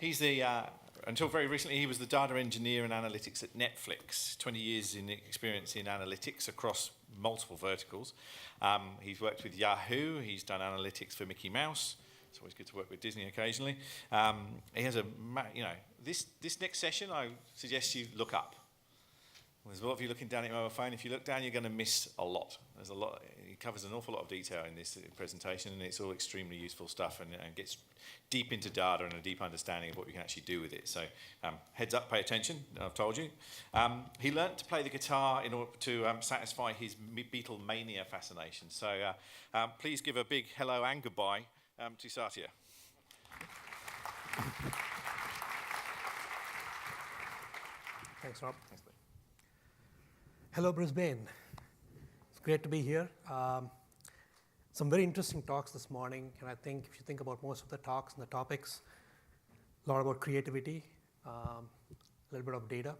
He's the, until very recently, he was the data engineer and analytics at Netflix. 20 years in experience in analytics across multiple verticals. He's worked with Yahoo. He's done analytics for Mickey Mouse. It's always good to work with Disney occasionally. He has this next session, I suggest you look up. There's a lot of you looking down at your mobile phone. If you look down, you're going to miss a lot. There's a lot. It covers an awful lot of detail in this presentation, and it's all extremely useful stuff, and gets deep into data and a deep understanding of what you can actually do with it. So heads up, pay attention. I've told you. He learnt to play the guitar in order to satisfy his Beatlemania fascination. So please give a big hello and goodbye to Satya. Thanks, Rob. Thanks, buddy. Hello, Brisbane. It's great to be here. Some very interesting talks this morning, and I think if you think about most of the talks and the topics, a lot about creativity, a little bit of data,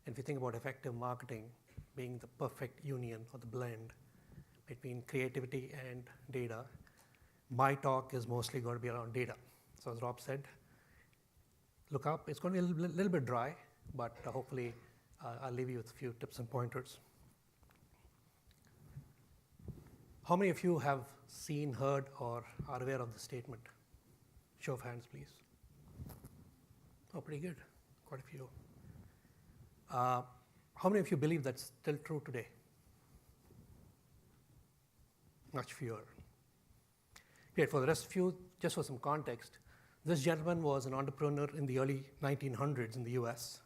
and if you think about effective marketing being the perfect union or the blend between creativity and data, my talk is mostly going to be around data. So as Rob said, look up. It's going to be a little bit dry, but hopefully I'll leave you with a few tips and pointers. How many of you have seen, heard, or are aware of the statement? Show of hands, please. Oh, pretty good. Quite a few. How many of you believe that's still true today? Much fewer. Great. For the rest of you, just for some context, this gentleman was an entrepreneur in the early 1900s in the US.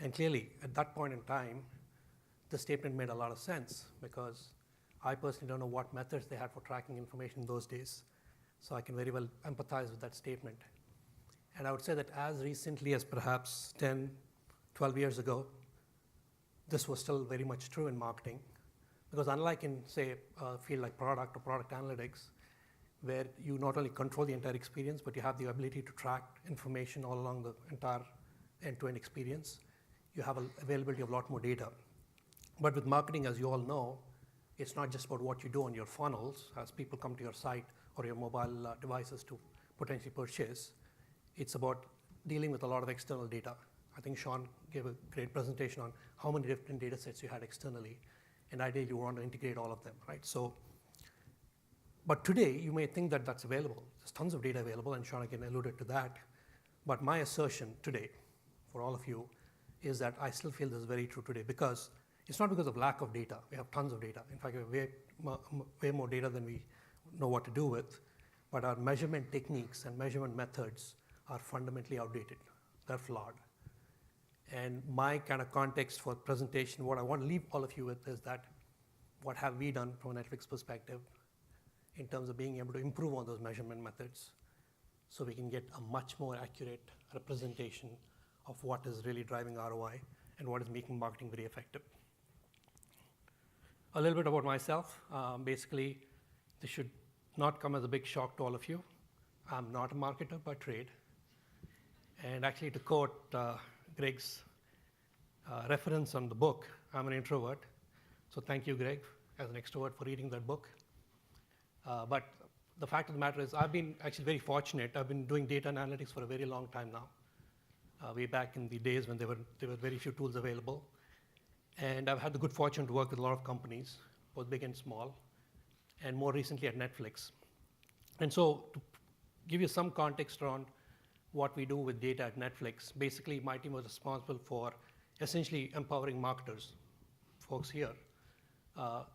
And clearly, at that point in time, the statement made a lot of sense because I personally don't know what methods they had for tracking information in those days. So I can very well empathize with that statement. And I would say that as recently as perhaps 10, 12 years ago, this was still very much true in marketing. Because unlike in, say, a field like product or product analytics, where you not only control the entire experience, but you have the ability to track information all along the entire end-to-end experience, you have availability of a lot more data. But with marketing, as you all know, it's not just about what you do on your funnels as people come to your site or your mobile devices to potentially purchase. It's about dealing with a lot of external data. I think Sean gave a great presentation on how many different data sets you had externally, and ideally you want to integrate all of them, right? So, but today you may think that that's available. There's tons of data available, and Sean again alluded to that. But my assertion today, for all of you, is that I still feel this is very true today because it's not because of lack of data. We have tons of data. In fact, we have way more data than we know what to do with. But our measurement techniques and measurement methods are fundamentally outdated. They're flawed. And my kind of context for presentation, what I want to leave all of you with is that what have we done from a Netflix perspective in terms of being able to improve on those measurement methods so we can get a much more accurate representation of what is really driving ROI and what is making marketing very effective. A little bit about myself. Basically, this should not come as a big shock to all of you. I'm not a marketer by trade. And actually, to quote Greg's reference on the book, I'm an introvert. So thank you, Greg, as an extrovert, for reading that book. But the fact of the matter is, I've been actually very fortunate. I've been doing data analytics for a very long time now. Way back in the days when there were very few tools available. And I've had the good fortune to work with a lot of companies, both big and small, and more recently at Netflix. And so to give you some context around what we do with data at Netflix, basically my team was responsible for essentially empowering marketers, folks here,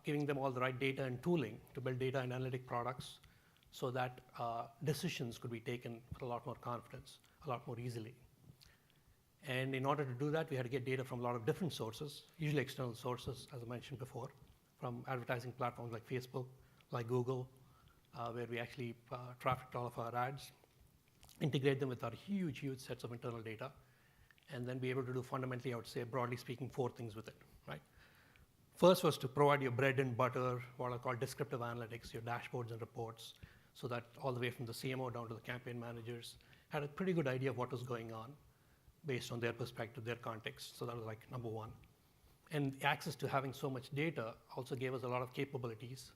giving them all the right data and tooling to build data and analytic products so that decisions could be taken with a lot more confidence, a lot more easily. And in order to do that, we had to get data from a lot of different sources, usually external sources, as I mentioned before, from advertising platforms like Facebook, like Google, where we actually trafficked all of our ads, integrate them with our huge, huge sets of internal data, and then be able to do fundamentally, I would say, broadly speaking, 4 things with it, right? First was to provide your bread and butter, what I call descriptive analytics, your dashboards and reports, so that all the way from the CMO down to the campaign managers had a pretty good idea of what was going on based on their perspective, their context. So that was like number one. And access to having so much data also gave us a lot of capabilities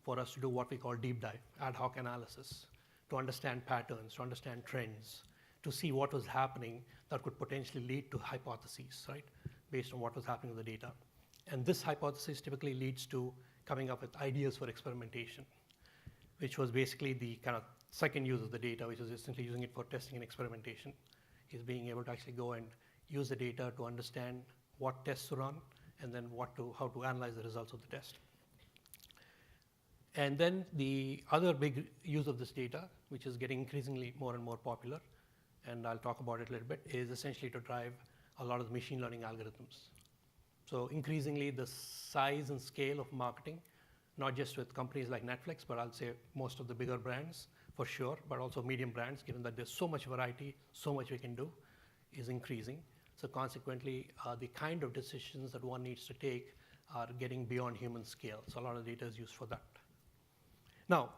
for us to do what we call deep dive, ad hoc analysis, to understand patterns, to understand trends, to see what was happening that could potentially lead to hypotheses, right, based on what was happening with the data. And this hypothesis typically leads to coming up with ideas for experimentation, which was basically the kind of second use of the data, which is essentially using it for testing and experimentation, is being able to actually go and use the data to understand what tests to run and then how to analyze the results of the test. And then the other big use of this data, which is getting increasingly more and more popular, and I'll talk about it a little bit, is essentially to drive a lot of the machine learning algorithms. So increasingly, the size and scale of marketing, not just with companies like Netflix, but I'll say most of the bigger brands for sure, but also medium brands, given that there's so much variety, so much we can do, is increasing. So consequently, the kind of decisions that one needs to take are getting beyond human scale. So a lot of data is used for that. Now,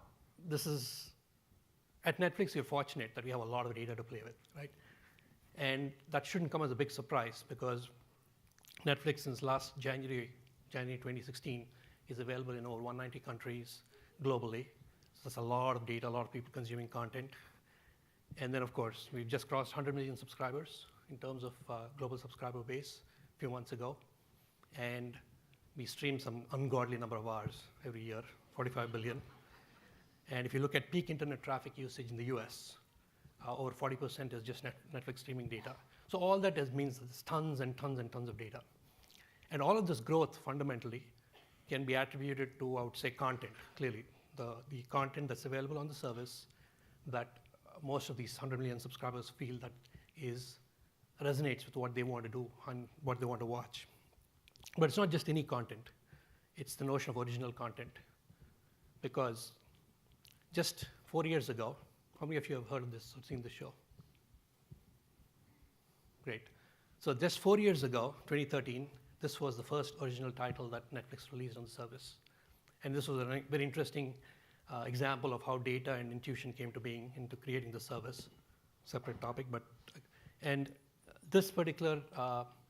at Netflix, we're fortunate that we have a lot of data to play with, right? And that shouldn't come as a big surprise because Netflix, since last January 2016, is available in over 190 countries globally. So that's a lot of data, a lot of people consuming content. And then, of course, we've just crossed 100 million subscribers in terms of global subscriber base a few months ago. And we stream some ungodly number of hours every year, 45 billion. And if you look at peak internet traffic usage in the US, over 40% is just Netflix streaming data. So all that means there's tons and tons and tons of data. And all of this growth fundamentally can be attributed to, I would say, content, clearly. The content that's available on the service that most of these 100 million subscribers feel that resonates with what they want to do and what they want to watch. But it's not just any content. It's the notion of original content. Because just 4 years ago, how many of you have heard of this or seen the show? Great. So just 4 years ago, 2013, this was the first original title that Netflix released on the service. And this was a very interesting example of how data and intuition came to being into creating the service. Separate topic, and this particular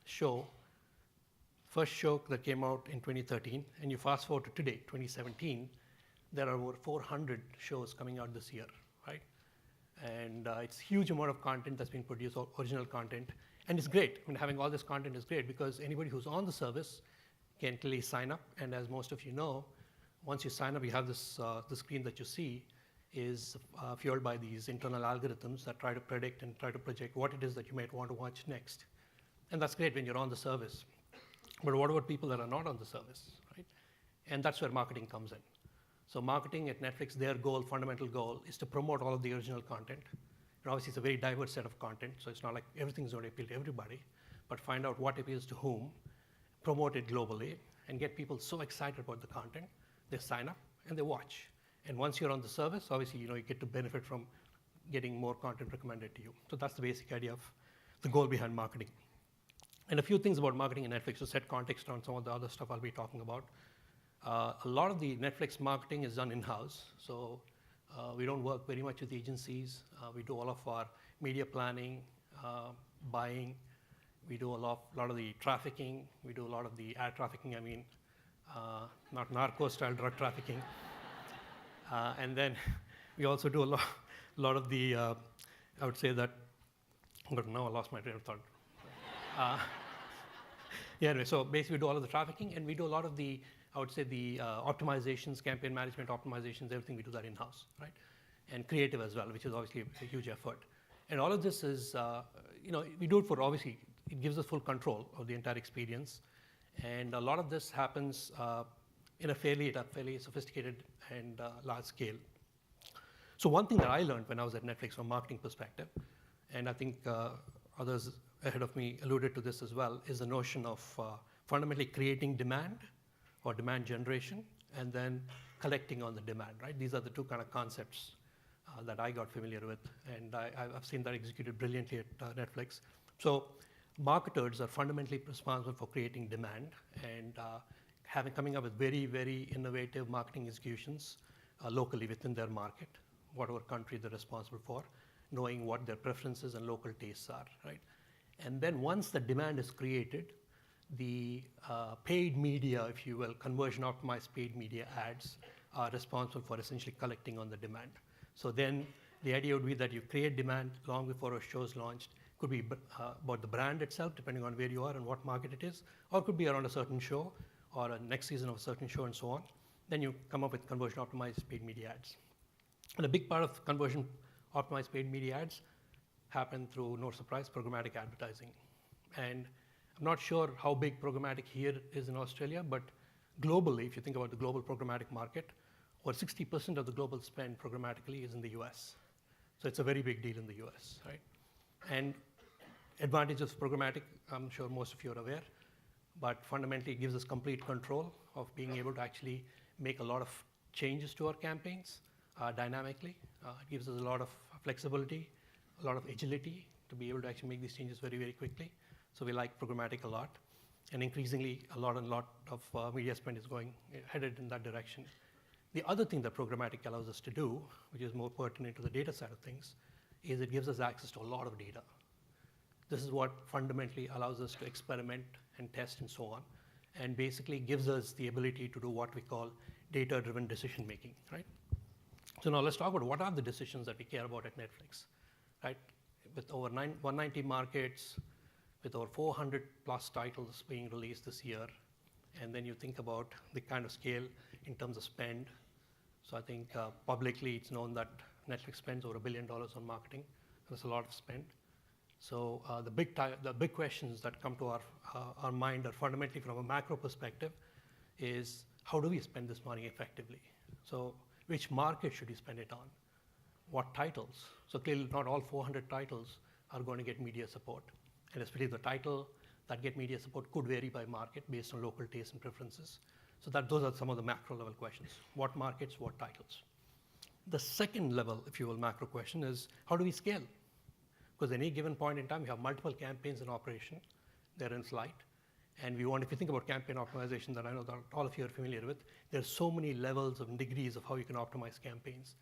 first show that came out in 2013, and you fast forward to today, 2017, there are over 400 shows coming out this year, right? And it's a huge amount of content that's been produced, original content, and it's great. I mean, having all this content is great because anybody who's on the service can clearly sign up, and as most of you know, once you sign up, you have this, the screen that you see is fueled by these internal algorithms that try to predict and try to project what it is that you might want to watch next. And that's great when you're on the service. But what about people that are not on the service, right? And that's where marketing comes in. So marketing at Netflix, their fundamental goal, is to promote all of the original content. And obviously, it's a very diverse set of content, so it's not like everything's going to appeal to everybody, but find out what appeals to whom, promote it globally, and get people so excited about the content, they sign up and they watch. And once you're on the service, obviously, you get to benefit from getting more content recommended to you. So that's the basic idea of the goal behind marketing. And a few things about marketing in Netflix to set context on some of the other stuff I'll be talking about. A lot of the Netflix marketing is done in-house. So we don't work very much with agencies. We do all of our media planning, buying. We do a lot of the trafficking. We do a lot of the ad trafficking, not narco-style drug trafficking. And then we also do a lot of the, I would say that, but now I lost my train of thought. Anyway, so basically we do all of the trafficking, and we do a lot of the, I would say, the optimizations, campaign management optimizations, everything we do that in-house, right? And creative as well, which is obviously a huge effort. And all of this is, we do it for, obviously, it gives us full control of the entire experience. And a lot of this happens in a fairly sophisticated and large scale. So one thing that I learned when I was at Netflix from a marketing perspective, and I think others ahead of me alluded to this as well, is the notion of fundamentally creating demand or demand generation and then collecting on the demand, right? These are the two kind of concepts that I got familiar with, and I've seen that executed brilliantly at Netflix. So marketers are fundamentally responsible for creating demand and coming up with very, very innovative marketing executions locally within their market, whatever country they're responsible for, knowing what their preferences and local tastes are, right? And then once the demand is created, the paid media, if you will, conversion optimized paid media ads are responsible for essentially collecting on the demand. So then The idea would be that you create demand long before a show is launched. Could be about the brand itself, depending on where you are and what market it is, or it could be around a certain show or a next season of a certain show and so on. Then you come up with conversion optimized paid media ads. And a big part of conversion optimized paid media ads happen through, no surprise, programmatic advertising. And I'm not sure how big programmatic here is in Australia, but globally, if you think about the global programmatic market, over 60% of the global spend programmatically is in the US. So it's a very big deal in the US, right? And advantages of programmatic, I'm sure most of you are aware, but fundamentally it gives us complete control of being able to actually make a lot of changes to our campaigns dynamically. It gives us a lot of flexibility, a lot of agility to be able to actually make these changes very, very quickly. So we like programmatic a lot. And increasingly, a lot of media spend is headed in that direction. The other thing that programmatic allows us to do, which is more pertinent to the data side of things, is it gives us access to a lot of data. This is what fundamentally allows us to experiment and test and so on, and basically gives us the ability to do what we call data-driven decision making, right? So now let's talk about what are the decisions that we care about at Netflix, right? With over 190 markets, with over 400 plus titles being released this year, and then you think about the kind of scale in terms of spend. So I think publicly it's known that Netflix spends over $1 billion on marketing. That's a lot of spend. So the big questions that come to our mind are fundamentally from a macro perspective is how do we spend this money effectively? So which market should we spend it on? What titles? So clearly not all 400 titles are going to get media support. And especially the title that get media support could vary by market based on local tastes and preferences. So those are some of the macro level questions. What markets, what titles? The second level, if you will, macro question is how do we scale? Because at any given point in time, we have multiple campaigns in operation. They're in flight. And we want, if you think about campaign optimization that I know that all of you are familiar with, there's so many levels and degrees of how you can optimize campaigns.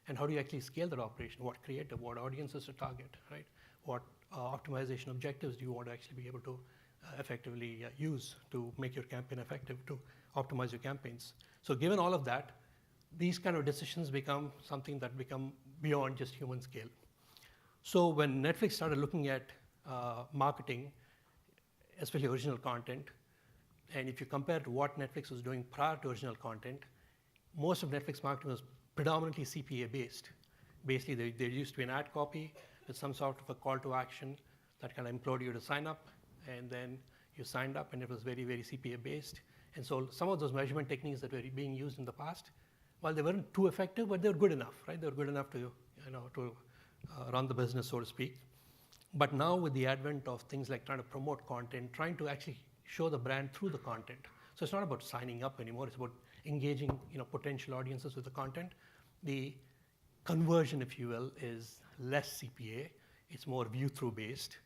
And how do you actually scale that operation? What creative, what audiences to target, right? What optimization objectives do you want to actually be able to effectively use to make your campaign effective, to optimize your campaigns? So given all of that, these kind of decisions become something that become beyond just human scale. So when Netflix started looking at marketing, especially original content, and if you compare to what Netflix was doing prior to original content, most of Netflix marketing was predominantly CPA based. Basically, there used to be an ad copy with some sort of a call to action that kind of implored you to sign up, and then you signed up, and it was very, very CPA based. And so some of those measurement techniques that were being used in the past, while they weren't too effective, but they were good enough, right? They were good enough to, run the business, so to speak. But now with the advent of things like trying to promote content, trying to actually show the brand through the content. So it's not about signing up anymore. It's about engaging, potential audiences with the content. The conversion, if you will, is less CPA. It's more view-through based.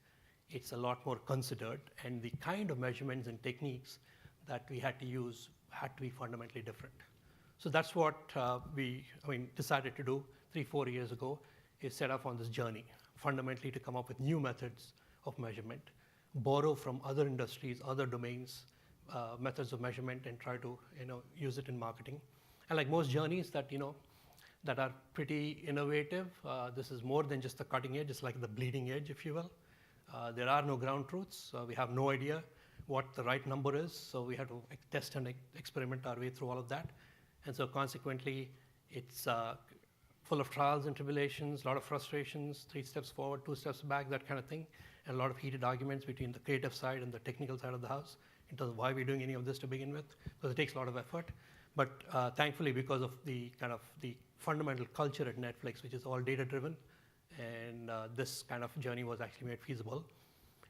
It's a lot more considered. And the kind of measurements and techniques that we had to use had to be fundamentally different. So that's what we decided to do 3-4 years ago, is set off on this journey, fundamentally to come up with new methods of measurement, borrow from other industries, other domains, methods of measurement, and try to use it in marketing. And like most journeys that that are pretty innovative, this is more than just the cutting edge. It's like the bleeding edge, if you will. There are no ground truths. We have no idea what the right number is, so we have to test and experiment our way through all of that. And so consequently, it's full of trials and tribulations, a lot of frustrations, 3 steps forward, 2 steps back, that kind of thing, and a lot of heated arguments between the creative side and the technical side of the house in terms of why we're doing any of this to begin with, because it takes a lot of effort. But thankfully, because of the kind of the fundamental culture at Netflix, which is all data-driven, and this kind of journey was actually made feasible.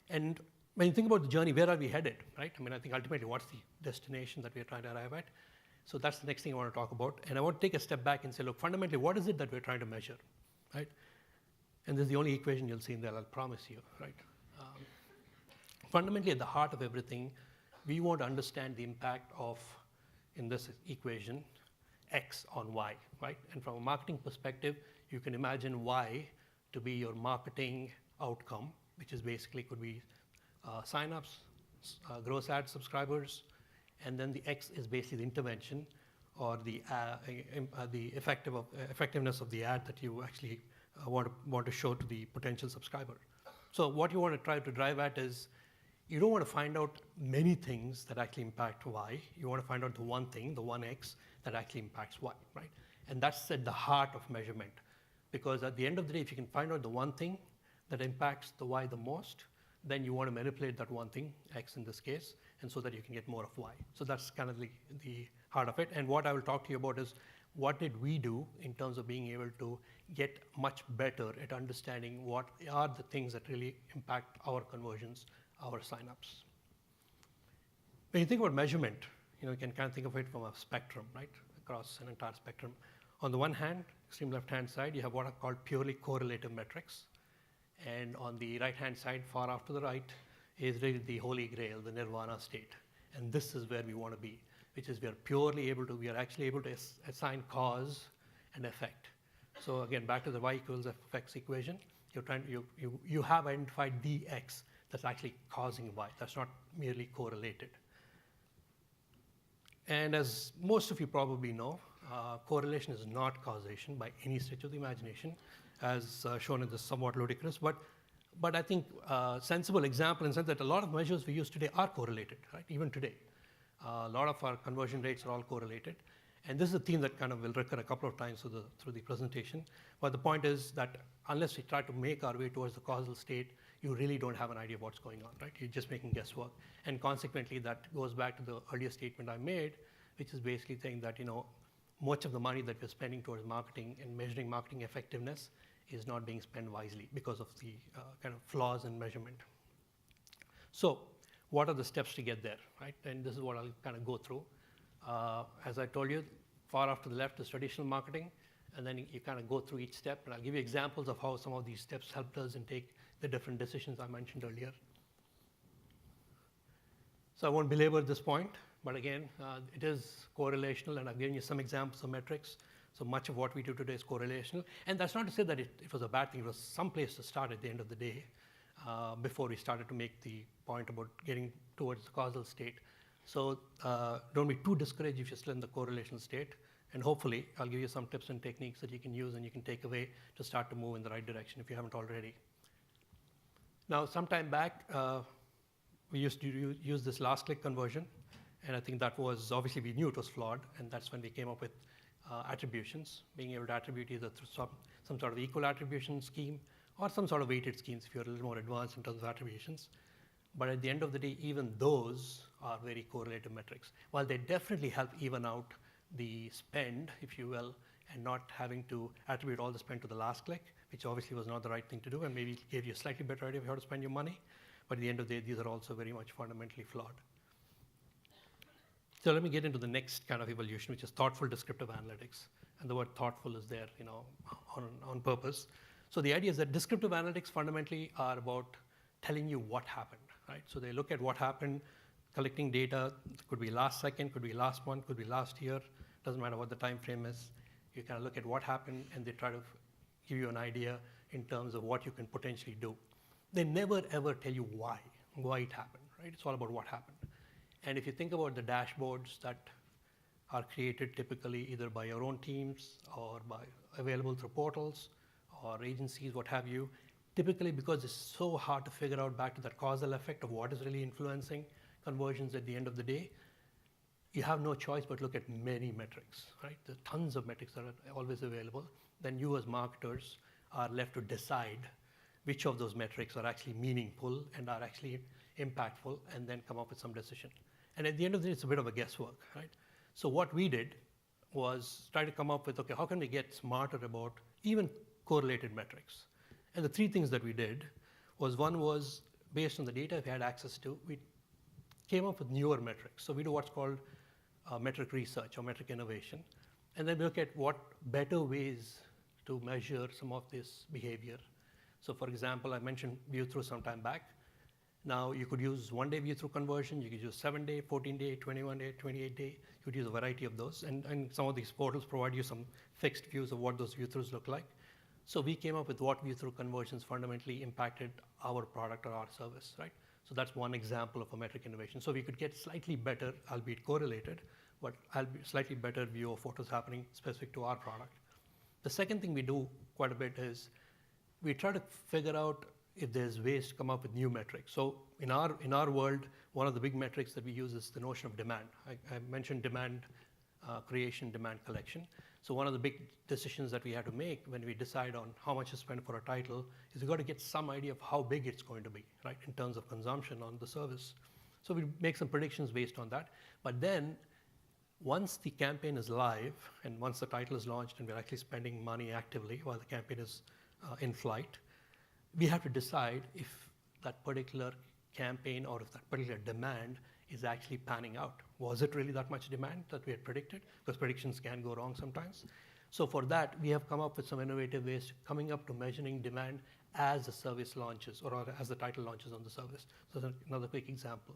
And when you think about the journey, where are we headed, right? I think ultimately, what's the destination that we're trying to arrive at? So that's the next thing I want to talk about. And I want to take a step back and say, look, fundamentally, what is it that we're trying to measure, right? And this is the only equation you'll see in there, I'll promise you, right? Fundamentally, at the heart of everything, we want to understand the impact of, in this equation, X on Y, right? And from a marketing perspective, you can imagine Y to be your marketing outcome, which is basically could be signups, gross ad subscribers, and then the X is basically the intervention or the effectiveness of the ad that you actually want to show to the potential subscriber. So what you want to try to drive at is, you don't want to find out many things that actually impact Y. You want to find out the one thing, the one X, that actually impacts Y, right? And that's at the heart of measurement. Because at the end of the day, if you can find out the one thing that impacts the Y the most, then you want to manipulate that one thing, X in this case, and so that you can get more of Y. So that's kind of the heart of it. And what I will talk to you about is, what did we do in terms of being able to get much better at understanding what are the things that really impact our conversions, our signups. When you think about measurement, you can kind of think of it from a spectrum, right? Across an entire spectrum. On the one hand, extreme left-hand side, you have what are called purely correlative metrics. And on the right-hand side, far off to the right, is really the holy grail, the Nirvana state. And this is where we want to be, which is we are actually able to assign cause and effect. So again, back to the Y equals Fx equation, you have identified the X that's actually causing Y. That's not merely correlated. And as most of you probably know, correlation is not causation by any stretch of the imagination, as shown in this somewhat ludicrous, but I think sensible example in the sense that a lot of measures we use today are correlated, right? Even today. A lot of our conversion rates are all correlated. And this is a theme that kind of will recur a couple of times through the presentation. But the point is that unless we try to make our way towards the causal state, you really don't have an idea of what's going on, right? You're just making guesswork. And consequently, that goes back to the earlier statement I made, which is basically saying that, much of the money that we're spending towards marketing and measuring marketing effectiveness is not being spent wisely because of the kind of flaws in measurement. So what are the steps to get there, right? And this is what I'll kind of go through. As I told you, far off to the left is traditional marketing, and then you kind of go through each step, and I'll give you examples of how some of these steps helped us and take the different decisions I mentioned earlier. So I won't belabor this point, but again, it is correlational, and I've given you some examples of metrics. So much of what we do today is correlational, and that's not to say that it was a bad thing. It was some place to start at the end of the day before we started to make the point about getting towards the causal state. So don't be too discouraged if you're still in the correlational state, and hopefully I'll give you some tips and techniques that you can use and you can take away to start to move in the right direction if you haven't already. Now, some time back, we used to use this last click conversion, and I think that was, obviously we knew it was flawed, and that's when we came up with attributions, being able to attribute either through some sort of equal attribution scheme or some sort of weighted schemes if you're a little more advanced in terms of attributions. But at the end of the day, even those are very correlative metrics. While they definitely help even out the spend, if you will, and not having to attribute all the spend to the last click, which obviously was not the right thing to do and maybe gave you a slightly better idea of how to spend your money. But at the end of the day, these are also very much fundamentally flawed. So let me get into the next kind of evolution, which is thoughtful descriptive analytics. And the word thoughtful is there, on purpose. So the idea is that descriptive analytics fundamentally are about telling you what happened, right? So they look at what happened, collecting data. It could be last second, could be last month, could be last year. Doesn't matter what the time frame is. You kind of look at what happened, and they try to give you an idea in terms of what you can potentially do. They never ever tell you why it happened, right? It's all about what happened. And if you think about the dashboards that are created typically either by your own teams or by available through portals or agencies, what have you, typically because it's so hard to figure out back to that causal effect of what is really influencing conversions at the end of the day, you have no choice but look at many metrics, right? There are tons of metrics that are always available. Then you as marketers are left to decide which of those metrics are actually meaningful and are actually impactful, and then come up with some decision. And at the end of the day, it's a bit of a guesswork, right? So what we did was try to come up with, okay, how can we get smarter about even correlated metrics? And the three things that we did was, one was based on the data we had access to, we came up with newer metrics. So we do what's called metric research or metric innovation. And then we look at what better ways to measure some of this behavior. So for example, I mentioned view through some time back. Now you could use 1-day view through conversion, you could use 7-day, 14-day, 21-day, 28-day. You could use a variety of those. And some of these portals provide you some fixed views of what those view throughs look like. So we came up with what view through conversions fundamentally impacted our product or our service, right? So that's one example of a metric innovation. So we could get slightly better, albeit correlated, but I'll be slightly better view of what was happening specific to our product. The second thing we do quite a bit is we try to figure out if there's ways to come up with new metrics. So in our world, one of the big metrics that we use is the notion of demand. I mentioned demand creation, demand collection. So one of the big decisions that we had to make when we decide on how much to spend for a title is we've got to get some idea of how big it's going to be, right, in terms of consumption on the service. So we make some predictions based on that. But then once the campaign is live and once the title is launched and we're actually spending money actively while the campaign is in flight, we have to decide if that particular campaign or if that particular demand is actually panning out. Was it really that much demand that we had predicted? Because predictions can go wrong sometimes. So for that, we have come up with some innovative ways coming up to measuring demand as the service launches or as the title launches on the service. So that's another quick example.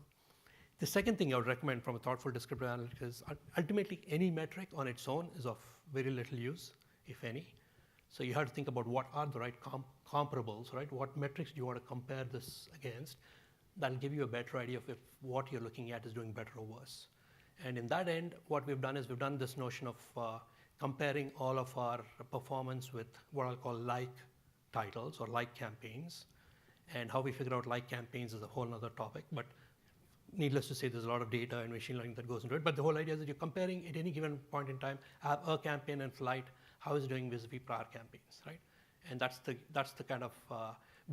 The second thing I would recommend from a thoughtful descriptive analytics is ultimately any metric on its own is of very little use, if any. So you have to think about what are the right comparables, right? What metrics do you want to compare this against? That'll give you a better idea of if what you're looking at is doing better or worse. And in that end, what we've done is we've done this notion of comparing all of our performance with what I'll call like titles or like campaigns. And how we figure out like campaigns is a whole other topic. But needless to say, there's a lot of data and machine learning that goes into it. But the whole idea is that you're comparing at any given point in time, have a campaign in flight, how is it doing vis-a-vis prior campaigns, right? And that's the kind of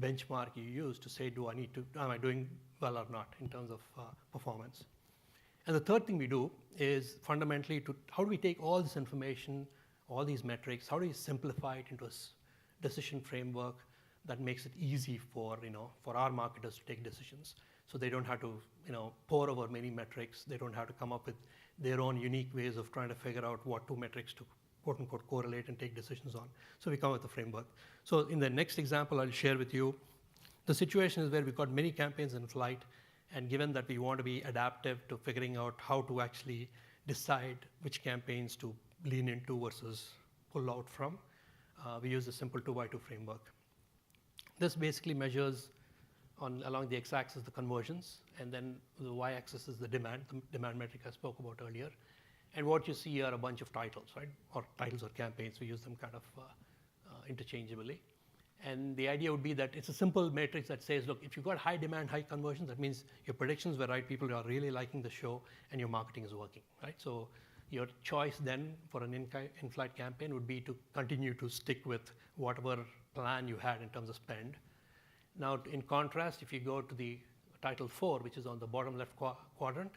benchmark you use to say, am I doing well or not in terms of performance? And the third thing we do is fundamentally how do we take all this information, all these metrics, how do we simplify it into a decision framework that makes it easy for our marketers to take decisions. So they don't have to pore over many metrics. They don't have to come up with their own unique ways of trying to figure out what two metrics to quote unquote correlate and take decisions on. So we come up with a framework. So in the next example I'll share with you, the situation is where we've got many campaigns in flight, and given that we want to be adaptive to figuring out how to actually decide which campaigns to lean into versus pull out from, we use a simple 2x2 framework. This basically measures along the x-axis the conversions, and then the y-axis is the demand metric I spoke about earlier. And what you see are a bunch of titles, right? Or titles or campaigns. We use them kind of interchangeably. And the idea would be that it's a simple matrix that says, look, if you've got high demand, high conversions, that means your predictions were right, people are really liking the show, and your marketing is working, right? So your choice then for an in-flight campaign would be to continue to stick with whatever plan you had in terms of spend. Now, in contrast, if you go to the title 4, which is on the bottom left quadrant,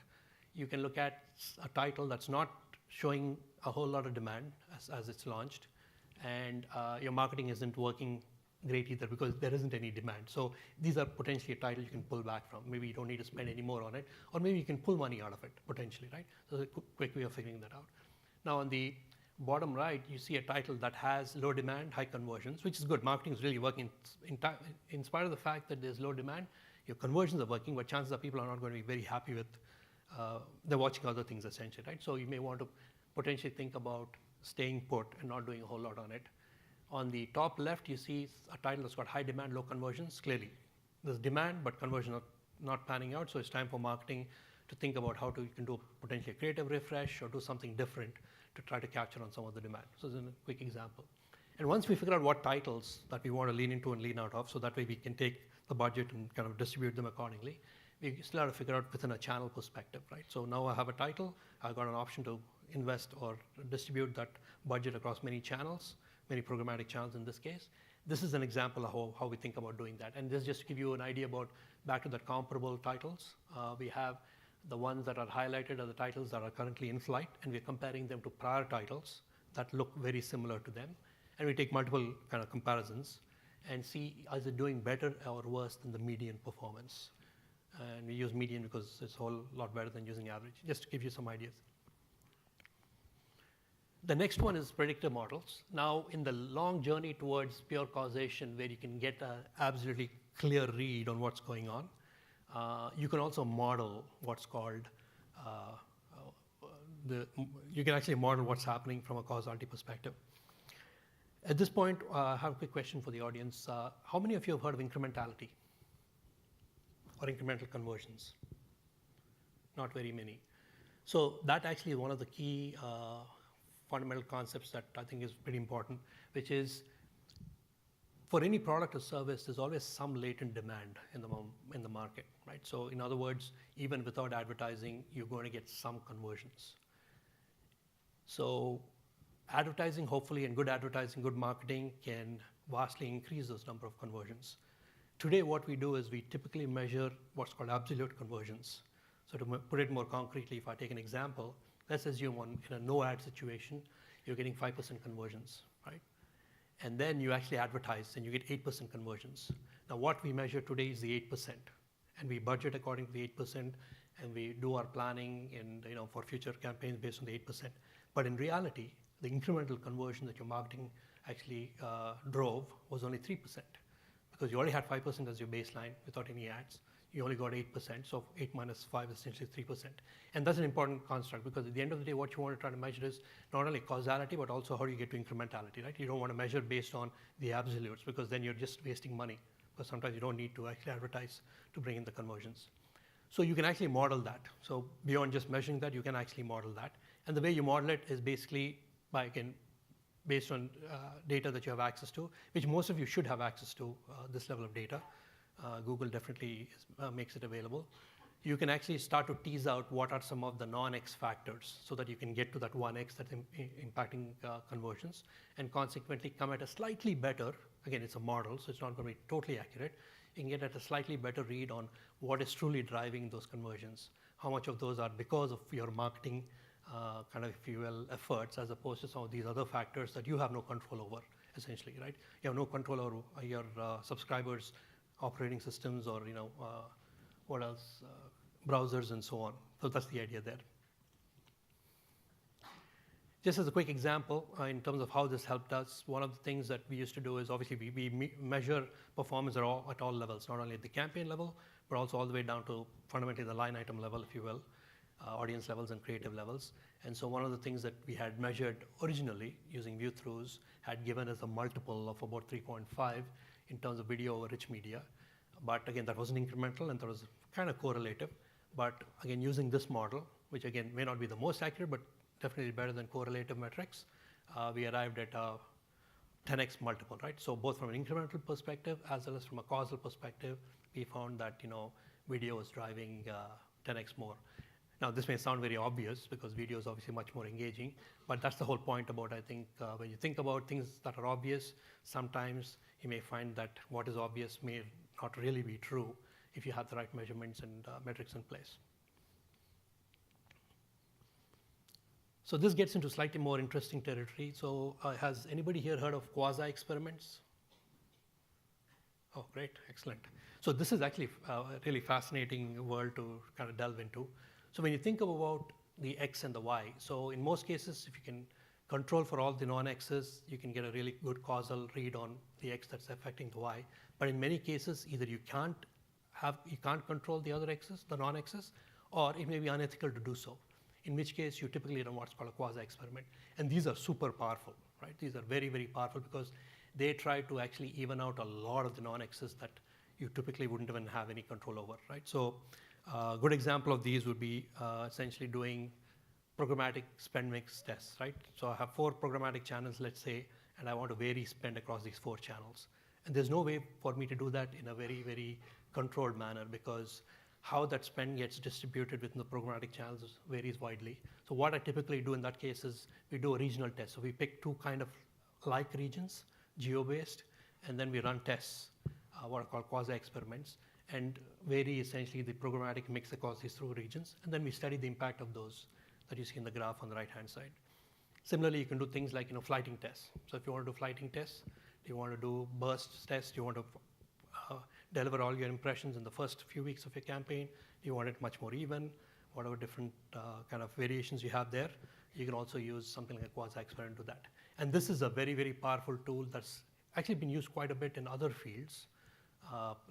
you can look at a title that's not showing a whole lot of demand as it's launched, and your marketing isn't working great either because there isn't any demand. So these are potentially a title you can pull back from. Maybe you don't need to spend any more on it, or maybe you can pull money out of it potentially, right? So a quick way of figuring that out. Now on the bottom right, you see a title that has low demand, high conversions, which is good. Marketing is really working in spite of the fact that there's low demand. Your conversions are working, but chances are people are not going to be very happy with. They're watching other things essentially, right? So you may want to potentially think about staying put and not doing a whole lot on it. On the top left, you see a title that's got high demand, low conversions. Clearly, there's demand, but conversion not panning out. So it's time for marketing to think about how you can do potentially a creative refresh or do something different to try to capture on some of the demand. So this is a quick example. And once we figure out what titles that we want to lean into and lean out of, so that way we can take the budget and kind of distribute them accordingly, we still have to figure out within a channel perspective, right? So now I have a title, I've got an option to invest or distribute that budget across many channels, many programmatic channels in this case. This is an example of how we think about doing that. And this just to give you an idea about back to the comparable titles. We have the ones that are highlighted are the titles that are currently in flight, and we're comparing them to prior titles that look very similar to them. And we take multiple kind of comparisons and see is it doing better or worse than the median performance. And we use median because it's a whole lot better than using average, just to give you some ideas. The next one is predictor models. Now, in the long journey towards pure causation, where you can get an absolutely clear read on what's going on, you can also model what's called, you can actually model what's happening from a causality perspective. At this point, I have a quick question for the audience. How many of you have heard of incrementality or incremental conversions? Not very many. So that actually is one of the key fundamental concepts that I think is pretty important, which is for any product or service, there's always some latent demand in the market, right? So in other words, even without advertising, you're going to get some conversions. So advertising, hopefully, and good advertising, good marketing can vastly increase those number of conversions. Today, what we do is we typically measure what's called absolute conversions. So to put it more concretely, if I take an example, let's assume in a no ad situation, you're getting 5% conversions, right? And then you actually advertise and you get 8% conversions. Now what we measure today is the 8%, and we budget according to the 8%, and we do our planning and for future campaigns based on the 8%. But in reality, the incremental conversion that your marketing actually drove was only 3%, because you already had 5% as your baseline without any ads. You only got 8%, so 8 minus 5 is essentially 3%. And that's an important construct, because at the end of the day, what you want to try to measure is not only causality, but also how do you get to incrementality, right? You don't want to measure based on the absolutes, because then you're just wasting money, because sometimes you don't need to actually advertise to bring in the conversions. So you can actually model that. So beyond just measuring that, you can actually model that. And the way you model it is basically by, again, based on data that you have access to, which most of you should have access to this level of data. Google definitely makes it available. You can actually start to tease out what are some of the non-X factors, so that you can get to that 1X that's impacting conversions, and consequently come at a slightly better, again, it's a model, so it's not going to be totally accurate. You can get at a slightly better read on what is truly driving those conversions. How much of those are because of your marketing kind of, if you will, efforts, as opposed to some of these other factors that you have no control over, essentially, right? You have no control over your subscribers' operating systems, or what else, browsers and so on. So that's the idea there. Just as a quick example, in terms of how this helped us, one of the things that we used to do is obviously we measure performance at all levels, not only at the campaign level, but also all the way down to fundamentally the line item level, if you will, audience levels and creative levels. And so one of the things that we had measured originally using view-throughs had given us a multiple of about 3.5 in terms of video over rich media. But again, that wasn't incremental, and that was kind of correlative. But again, using this model, which again may not be the most accurate, but definitely better than correlative metrics, we arrived at a 10x multiple, right? So both from an incremental perspective as well as from a causal perspective, we found that video was driving 10x more. Now, this may sound very obvious, because video is obviously much more engaging, but that's the whole point about, I think, when you think about things that are obvious, sometimes you may find that what is obvious may not really be true if you have the right measurements and metrics in place. So this gets into slightly more interesting territory. So has anybody here heard of Quasiexperiments? Oh, great, excellent. So this is actually a really fascinating world to kind of delve into. So when you think about the X and the Y, so in most cases, if you can control for all the non-X's, you can get a really good causal read on the X that's affecting the Y. But in many cases, either you can't control the other X's, the non-X's, or it may be unethical to do so, in which case you typically run what's called a quasi-experiment. And these are super powerful, right? These are very, very powerful, because they try to actually even out a lot of the non-X's that you typically wouldn't even have any control over, right? So a good example of these would be essentially doing programmatic spend mix tests, right? So I have 4 programmatic channels, let's say, and I want to vary spend across these 4 channels. And there's no way for me to do that in a very, very controlled manner, because how that spend gets distributed within the programmatic channels varies widely. So what I typically do in that case is we do a regional test. So we pick 2 kind of like regions, geo-based, and then we run tests, what are called quasi-experiments, and vary essentially the programmatic mix across these 2 regions. And then we study the impact of those that you see in the graph on the right-hand side. Similarly, you can do things like flighting tests. So if you want to do flighting tests, do you want to do burst tests? Do you want to deliver all your impressions in the first few weeks of your campaign? Do you want it much more even? Whatever different kind of variations you have there, you can also use something like a quasi-experiment to that. And this is a very, very powerful tool that's actually been used quite a bit in other fields,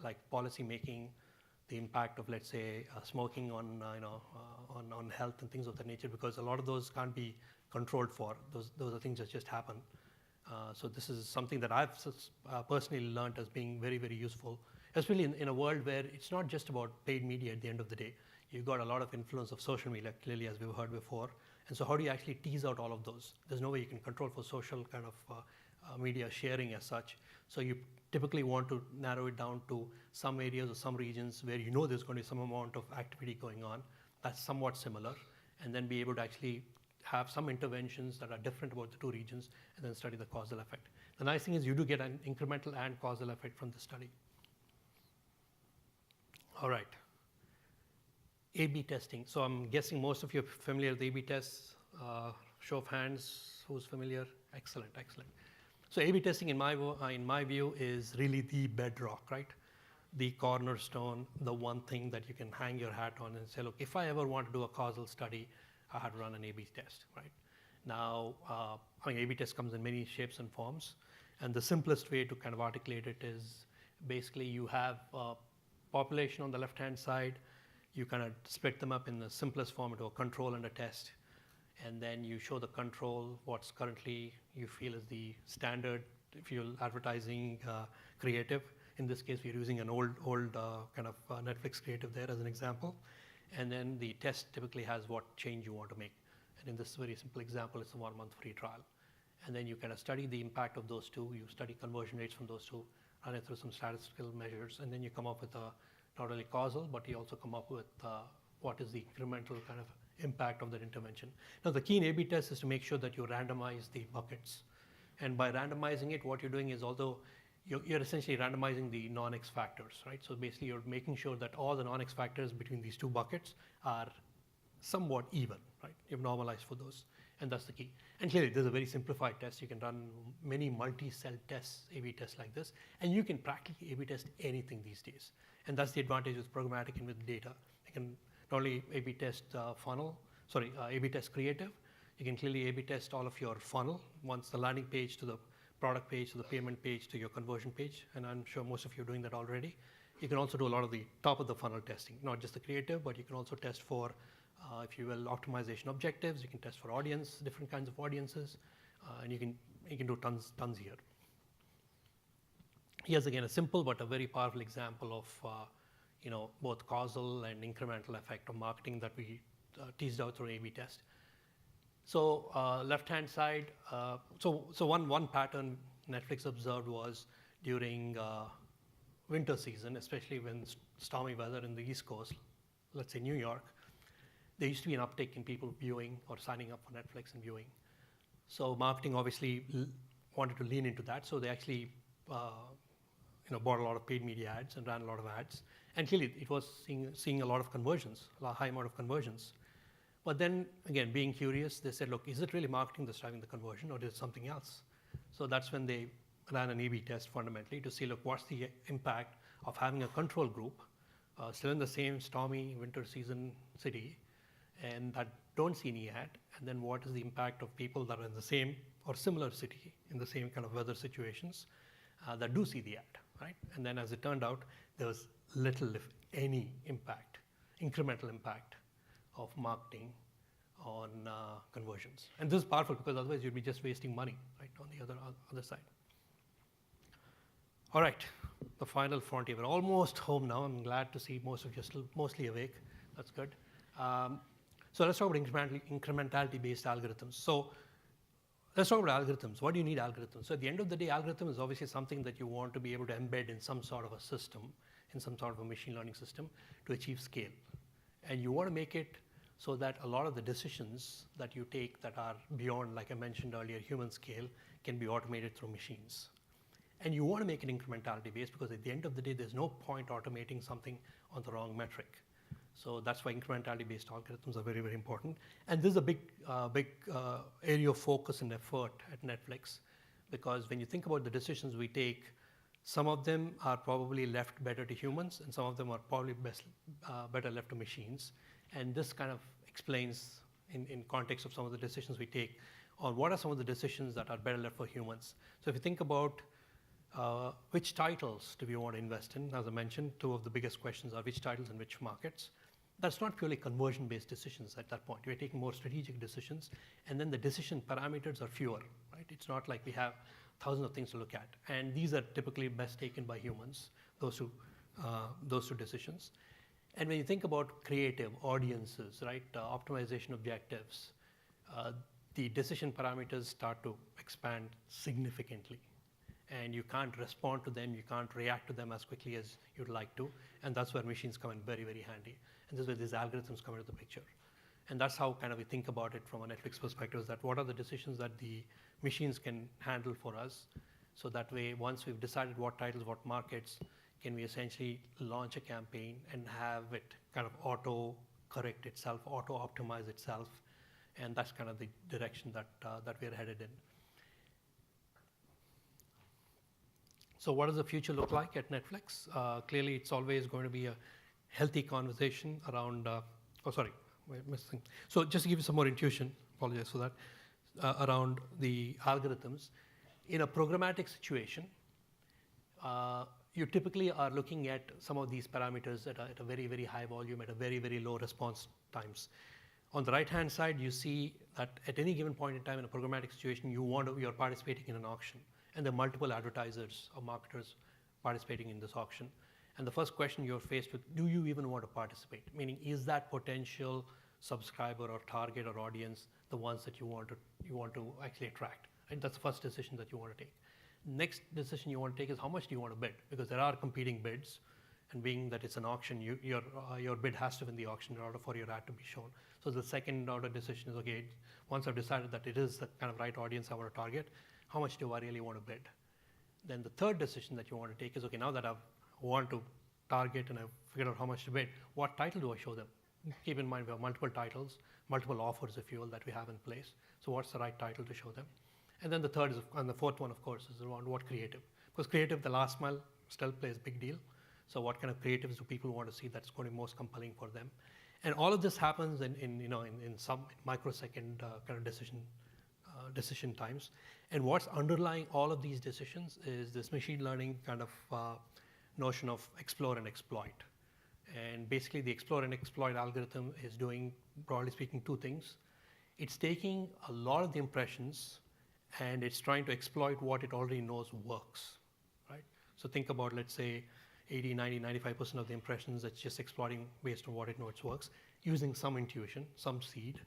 like policy making, the impact of, let's say, smoking on health and things of that nature, because a lot of those can't be controlled for. Those are things that just happen. So this is something that I've personally learned as being very, very useful, especially in a world where it's not just about paid media at the end of the day. You've got a lot of influence of social media, clearly, as we've heard before. And so how do you actually tease out all of those? There's no way you can control for social kind of media sharing as such. So you typically want to narrow it down to some areas or some regions where you know there's going to be some amount of activity going on that's somewhat similar, and then be able to actually have some interventions that are different about the two regions, and then study the causal effect. The nice thing is you do get an incremental and causal effect from the study. All right. A/B testing. So I'm guessing most of you are familiar with A/B tests. Show of hands, who's familiar? Excellent, excellent. So A/B testing, in my view, is really the bedrock, right? The cornerstone, the one thing that you can hang your hat on and say, look, if I ever want to do a causal study, I had to run an A/B test, right? Now, A/B test comes in many shapes and forms, and the simplest way to kind of articulate it is basically you have a population on the left-hand side, you kind of split them up in the simplest form into a control and a test, and then you show the control what's currently you feel is the standard, if you're advertising creative. In this case, we're using an old kind of Netflix creative there as an example. And then the test typically has what change you want to make. And in this very simple example, it's a 1-month free trial. And then you kind of study the impact of those two, you study conversion rates from those two, run it through some statistical measures, and then you come up with not only causal, but you also come up with what is the incremental kind of impact of that intervention. Now, the key in A/B test is to make sure that you randomize the buckets. And by randomizing it, what you're doing is, although you're essentially randomizing the non-X factors, right? So basically, you're making sure that all the non-X factors between these two buckets are somewhat even, right? You've normalized for those, and that's the key. And clearly, there's a very simplified test. You can run many multi-cell tests, A/B tests like this, and you can practically A/B test anything these days. And that's the advantage with programmatic and with data. You can not only A/B test A/B test creative, you can clearly A/B test all of your funnel, once the landing page to the product page to the payment page to your conversion page, and I'm sure most of you are doing that already. You can also do a lot of the top of the funnel testing, not just the creative, but you can also test for, if you will, optimization objectives. You can test for audience, different kinds of audiences, and you can do tons here. Here's again a simple but a very powerful example of both causal and incremental effect of marketing that we teased out through an A/B test. So left-hand side, so one pattern Netflix observed was during winter season, especially when stormy weather in the East Coast, let's say New York, there used to be an uptick in people viewing or signing up for Netflix and viewing. So marketing obviously wanted to lean into that, so they actually bought a lot of paid media ads and ran a lot of ads, and clearly it was seeing a lot of conversions, a high amount of conversions. But then, again, being curious, they said, look, is it really marketing that's driving the conversion, or is it something else? So that's when they ran an A/B test fundamentally to see, look, what's the impact of having a control group still in the same stormy winter season city and that don't see any ad, and then what is the impact of people that are in the same or similar city in the same kind of weather situations that do see the ad, right? And then as it turned out, there was little, if any, impact, incremental impact of marketing on conversions. And this is powerful because otherwise you'd be just wasting money, right, on the other side. All right, the final frontier. We're almost home now. I'm glad to see most of you still mostly awake. That's good. So let's talk about incrementality-based algorithms. So let's talk about algorithms. What do you need algorithms? So at the end of the day, algorithm is obviously something that you want to be able to embed in some sort of a system, in some sort of a machine learning system to achieve scale. And you want to make it so that a lot of the decisions that you take that are beyond, like I mentioned earlier, human scale, can be automated through machines. And you want to make it incrementality based because at the end of the day, there's no point automating something on the wrong metric. So that's why incrementality based algorithms are very, very important. And this is a big area of focus and effort at Netflix, because when you think about the decisions we take, some of them are probably left better to humans, and some of them are probably better left to machines. And this kind of explains, in context of some of the decisions we take, on what are some of the decisions that are better left for humans. So if you think about which titles do we want to invest in, as I mentioned, two of the biggest questions are which titles and which markets. That's not purely conversion-based decisions at that point. We're taking more strategic decisions, and then the decision parameters are fewer, right? It's not like we have thousands of things to look at, and these are typically best taken by humans, those two decisions. And when you think about creative audiences, right, optimization objectives, the decision parameters start to expand significantly. And you can't respond to them, you can't react to them as quickly as you'd like to. And that's where machines come in very, very handy. And this is where these algorithms come into the picture. And that's how kind of we think about it from a Netflix perspective, is that what are the decisions that the machines can handle for us? So that way, once we've decided what titles, what markets, can we essentially launch a campaign and have it kind of auto-correct itself, auto-optimize itself. And that's kind of the direction that, that we're headed in. So what does the future look like at Netflix? Clearly, it's always going to be a healthy conversation around, So just to give you some more intuition, apologize for that, around the algorithms. In a programmatic situation, you typically are looking at some of these parameters at a very, very high volume, at a very, very low response times. On the right-hand side, you see that at any given point in time in a programmatic situation, you're participating in an auction. And there are multiple advertisers or marketers participating in this auction. And the first question you're faced with, do you even want to participate? Meaning, is that potential subscriber or target or audience the ones that you want to actually attract? And that's the first decision that you want to take. Next decision you want to take is how much do you want to bid? Because there are competing bids. And being that it's an auction, your bid has to win the auction in order for your ad to be shown. So the second order decision is, okay, once I've decided that it is the kind of right audience I want to target, how much do I really want to bid? Then the third decision that you want to take is, okay, now that I want to target and I've figured out how much to bid, what title do I show them? Keep in mind we have multiple titles, multiple offers, if you will, that we have in place. So what's the right title to show them? And then the third is, and the fourth one, of course, is around what creative. Because creative, the last mile still plays a big deal. So what kind of creatives do people want to see that's going to be most compelling for them? And all of this happens in some microsecond kind of decision times. And what's underlying all of these decisions is this machine learning kind of notion of explore and exploit. And basically, the explore and exploit algorithm is doing, broadly speaking, two things. It's taking a lot of the impressions and it's trying to exploit what it already knows works, right? So think about, let's say, 80, 90, 95% of the impressions, it's just exploiting based on what it knows works, using some intuition, some seed.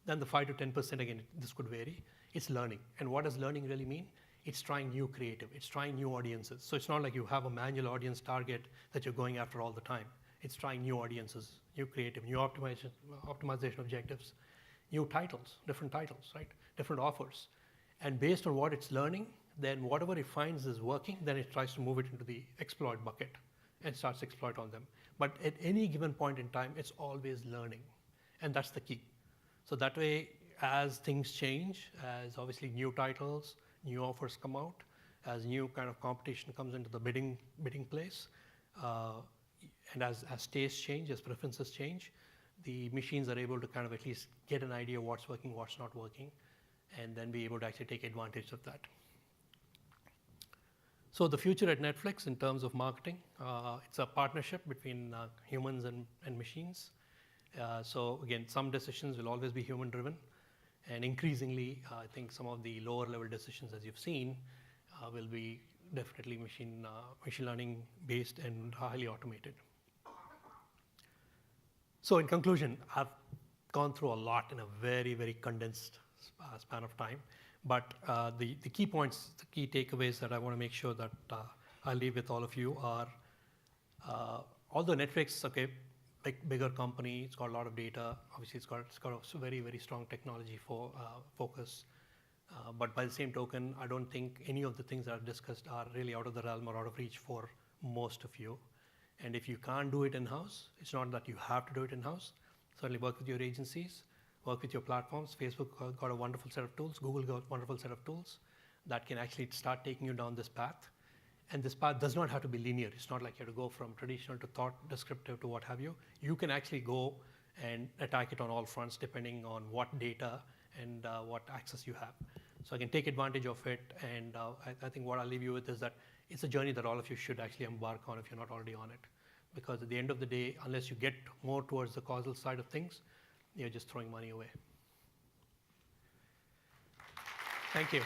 Then the 5 to 10%, again, this could vary, it's learning. And what does learning really mean? It's trying new creative, it's trying new audiences. So it's not like you have a manual audience target that you're going after all the time. It's trying new audiences, new creative, new optimization objectives, new titles, right? Different offers. And based on what it's learning, then whatever it finds is working, then it tries to move it into the exploit bucket and starts to exploit on them. But at any given point in time, it's always learning. And that's the key. So that way, as things change, as obviously new titles, new offers come out, as new kind of competition comes into the bidding place, and as tastes change, as preferences change, the machines are able to kind of at least get an idea of what's working, what's not working, and then be able to actually take advantage of that. So the future at Netflix in terms of marketing, it's a partnership between humans and machines. So again, some decisions will always be human-driven, and increasingly, I think some of the lower-level decisions, as you've seen, will be definitely machine learning-based and highly automated. So in conclusion, I've gone through a lot in a very, very condensed span of time. But the key points, the key takeaways that I want to make sure that I leave with all of you are, although Netflix, okay, bigger company, it's got a lot of data. Obviously, it's got a very, very strong technology focus. But by the same token, I don't think any of the things that I've discussed are really out of the realm or out of reach for most of you. And if you can't do it in-house, it's not that you have to do it in-house. Certainly work with your agencies, work with your platforms. Facebook got a wonderful set of tools. Google got a wonderful set of tools that can actually start taking you down this path. And this path does not have to be linear. It's not like you have to go from traditional to thought, descriptive to what have you. You can actually go and attack it on all fronts depending on what data and what access you have. So I can take advantage of it. And I think what I'll leave you with is that it's a journey that all of you should actually embark on if you're not already on it. Because at the end of the day, unless you get more towards the causal side of things, you're just throwing money away. Thank you.